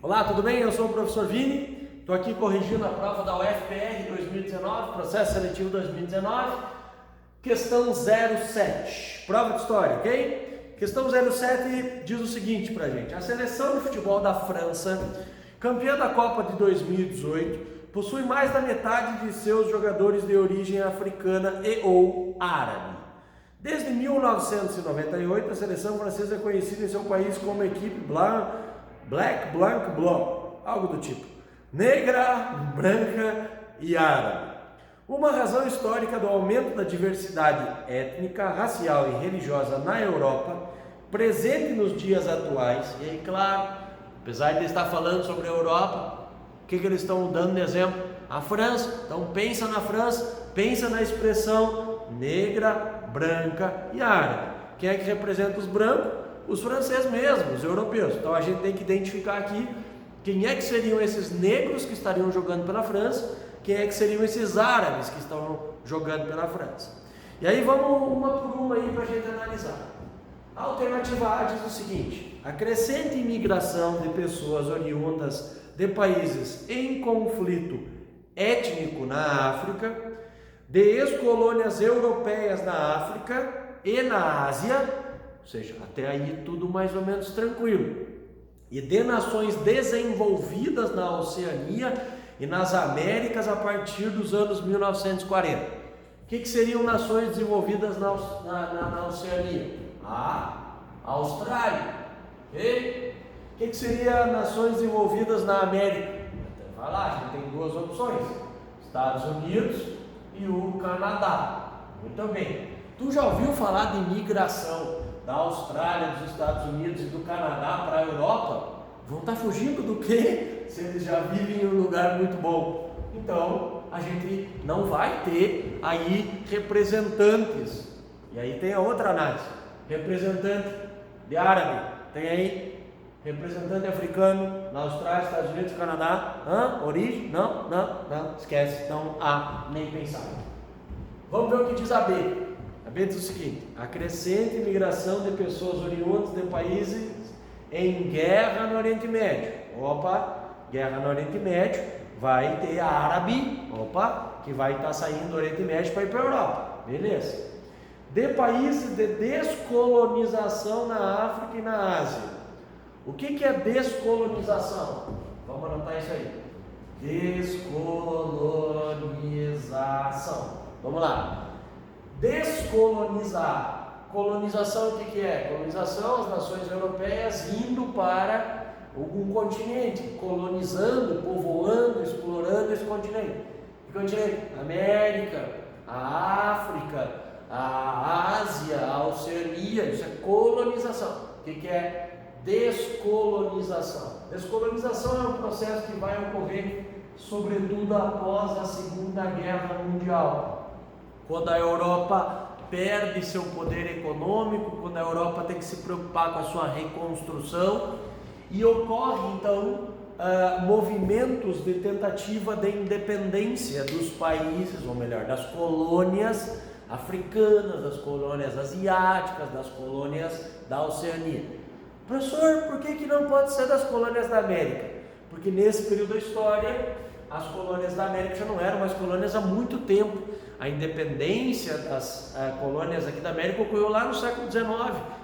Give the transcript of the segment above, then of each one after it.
Olá, tudo bem? Eu sou o professor Vini, estou aqui corrigindo a prova da UFPR 2019, processo seletivo 2019, questão 07, prova de história, ok? Questão 07 diz o seguinte pra gente: a seleção de futebol da França, campeã da Copa de 2018, possui mais da metade de seus jogadores de origem africana e ou árabe. Desde 1998, a seleção francesa é conhecida em seu país como equipe Black, Blanc, Blanc, algo do tipo, negra, branca e árabe. Uma razão histórica do aumento da diversidade étnica, racial e religiosa na Europa, presente nos dias atuais. E aí, claro, apesar de estar falando sobre a Europa, o que eles estão dando de exemplo? A França. Então pensa na França, pensa na expressão negra, branca e árabe. Quem é que representa os brancos? Os franceses mesmos, os europeus. Então a gente tem que identificar aqui quem é que seriam esses negros que estariam jogando pela França, quem é que seriam esses árabes que estão jogando pela França. E aí vamos uma por uma aí para a gente analisar. A alternativa A diz o seguinte: a crescente imigração de pessoas oriundas de países em conflito étnico na África, de ex-colônias europeias na África e na Ásia, ou seja, até aí tudo mais ou menos tranquilo, e de nações desenvolvidas na Oceania e nas Américas a partir dos anos 1940. O que seriam nações desenvolvidas na Oceania? A Austrália. Okay? O que seria nações desenvolvidas na América? Vai lá, a gente tem duas opções: Estados Unidos e o Canadá. Muito bem. Tu já ouviu falar de migração da Austrália, dos Estados Unidos e do Canadá para a Europa? Vão estar fugindo do quê? Se eles já vivem em um lugar muito bom. Então, a gente não vai ter aí representantes. E aí tem a outra análise: representante de árabe. Tem aí representante africano na Austrália, Estados Unidos, Canadá. Origem? Não, esquece. Não há nem pensar. Vamos ver o que diz a B. A B diz o seguinte: a crescente imigração de pessoas oriundas de países em guerra no Oriente Médio. Guerra no Oriente Médio, vai ter árabe, que vai estar saindo do Oriente Médio para ir para a Europa. Beleza. De países de descolonização na África e na Ásia. O que é descolonização? Vamos anotar isso aí. Descolonização. Vamos lá. Descolonizar. Colonização, o que é? Colonização, as nações europeias indo para algum continente, colonizando, povoando, explorando esse continente. Que continente? América, a África, a Ásia, a Oceania. Isso é colonização. O que é descolonização? Descolonização é um processo que vai ocorrer sobretudo após a Segunda Guerra Mundial, quando a Europa perde seu poder econômico, quando a Europa tem que se preocupar com a sua reconstrução, e ocorre então movimentos de tentativa de independência dos países, ou melhor, das colônias africanas, das colônias asiáticas, das colônias da Oceania. Professor, por que não pode ser das colônias da América? Porque nesse período da história, as colônias da América já não eram mais colônias há muito tempo. A independência das colônias aqui da América ocorreu lá no século XIX.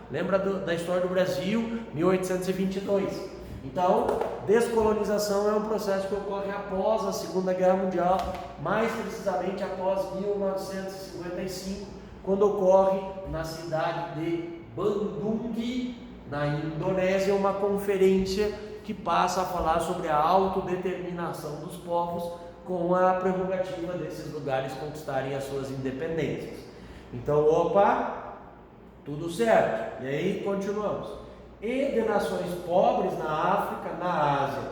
Lembra da história do Brasil, 1822. Então, descolonização é um processo que ocorre após a Segunda Guerra Mundial, mais precisamente após 1955, quando ocorre na cidade de Bandung, na Indonésia, uma conferência que passa a falar sobre a autodeterminação dos povos, com a prerrogativa desses lugares conquistarem as suas independências. Então, tudo certo. E aí continuamos. E de nações pobres na África, na Ásia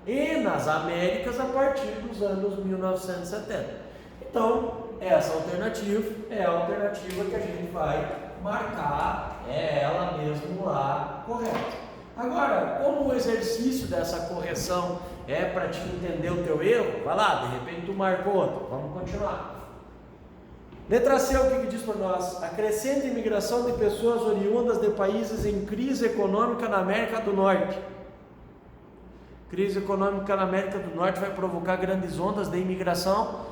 e nas Américas a partir dos anos 1970. Então, essa alternativa é a alternativa que a gente vai marcar, é ela mesmo lá correta. Agora, como o exercício dessa correção é para te entender o teu erro, vai lá, de repente tu marcou outro. Vamos continuar. Letra C, o que diz para nós? A crescente imigração de pessoas oriundas de países em crise econômica na América do Norte. Crise econômica na América do Norte vai provocar grandes ondas de imigração,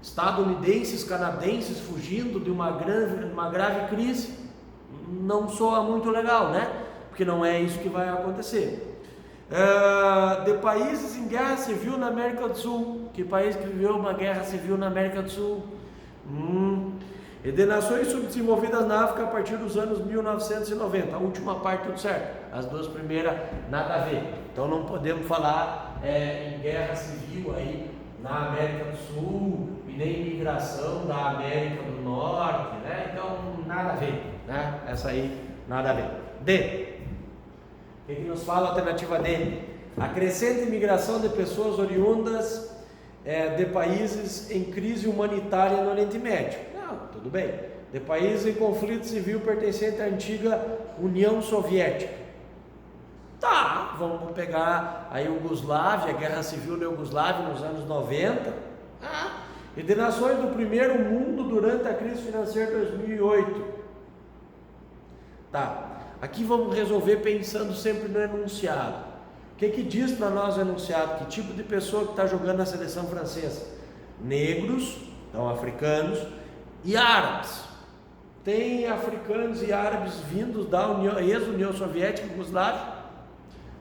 estadunidenses, canadenses fugindo de uma grave crise. Não soa muito legal, né? Porque não é isso que vai acontecer. De países em guerra civil na América do Sul. Que país que viveu uma guerra civil na América do Sul? E de nações subdesenvolvidas na África a partir dos anos 1990. A última parte tudo certo, as duas primeiras nada a ver. Então não podemos falar em guerra civil aí na América do Sul e nem imigração da América do Norte, né? Então nada a ver, né? Essa aí nada a ver. D. O que nos fala a alternativa D? A crescente imigração de pessoas oriundas de países em crise humanitária no Oriente Médio. Não, tudo bem. De países em conflito civil pertencente à antiga União Soviética. Tá, vamos pegar a Iugoslávia, a Guerra Civil da Iugoslávia nos anos 90. E de nações do primeiro mundo durante a crise financeira de 2008. Tá. Aqui vamos resolver pensando sempre no enunciado. O que diz para nós o enunciado? Que tipo de pessoa que está jogando na seleção francesa? Negros, então africanos, e árabes. Tem africanos e árabes vindos da ex-União Soviética e Yugoslávia.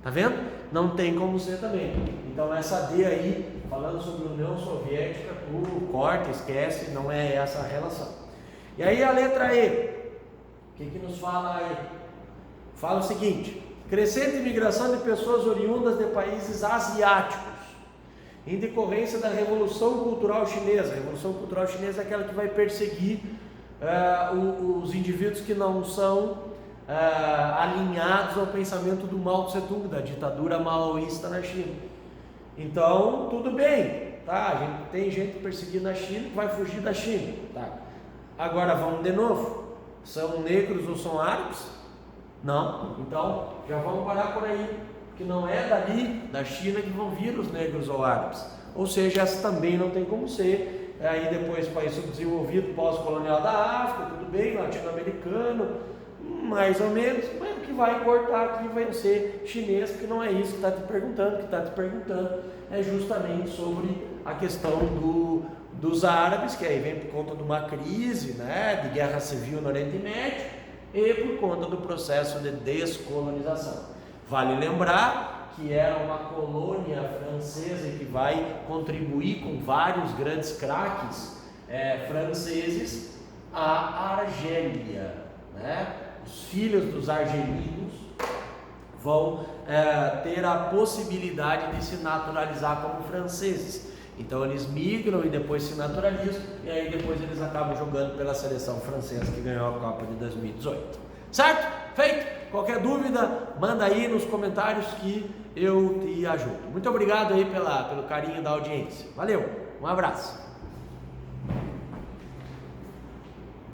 Tá vendo? Não tem como ser também. Então essa D aí, falando sobre a União Soviética, corta, esquece, não é essa a relação. E aí a letra E. O que nos fala aí? Fala o seguinte: crescente imigração de pessoas oriundas de países asiáticos, em decorrência da Revolução Cultural Chinesa. A Revolução Cultural Chinesa é aquela que vai perseguir os indivíduos que não são alinhados ao pensamento do Mao Tse Tung, da ditadura maoísta na China. Então, tudo bem, tá? Tem gente perseguindo a China que vai fugir da China, tá? Agora vamos de novo. São negros ou são árabes? Não, então já vamos parar por aí, porque não é dali, da China, que vão vir os negros ou árabes. Ou seja, essa também não tem como ser. Aí depois país subdesenvolvido, pós-colonial da África, tudo bem, latino-americano, mais ou menos, mas o que vai cortar aqui vai ser chinês, porque não é isso que está te perguntando. O que está te perguntando é justamente sobre a questão dos árabes, que aí vem por conta de uma crise, né, de guerra civil no Oriente Médio, e por conta do processo de descolonização. Vale lembrar que era uma colônia francesa que vai contribuir com vários grandes craques franceses à Argélia, né? Os filhos dos argelinos vão ter a possibilidade de se naturalizar como franceses. Então eles migram e depois se naturalizam, e aí depois eles acabam jogando pela seleção francesa que ganhou a Copa de 2018. Certo? Feito? Qualquer dúvida, manda aí nos comentários que eu te ajudo. Muito obrigado aí pelo carinho da audiência. Valeu, um abraço.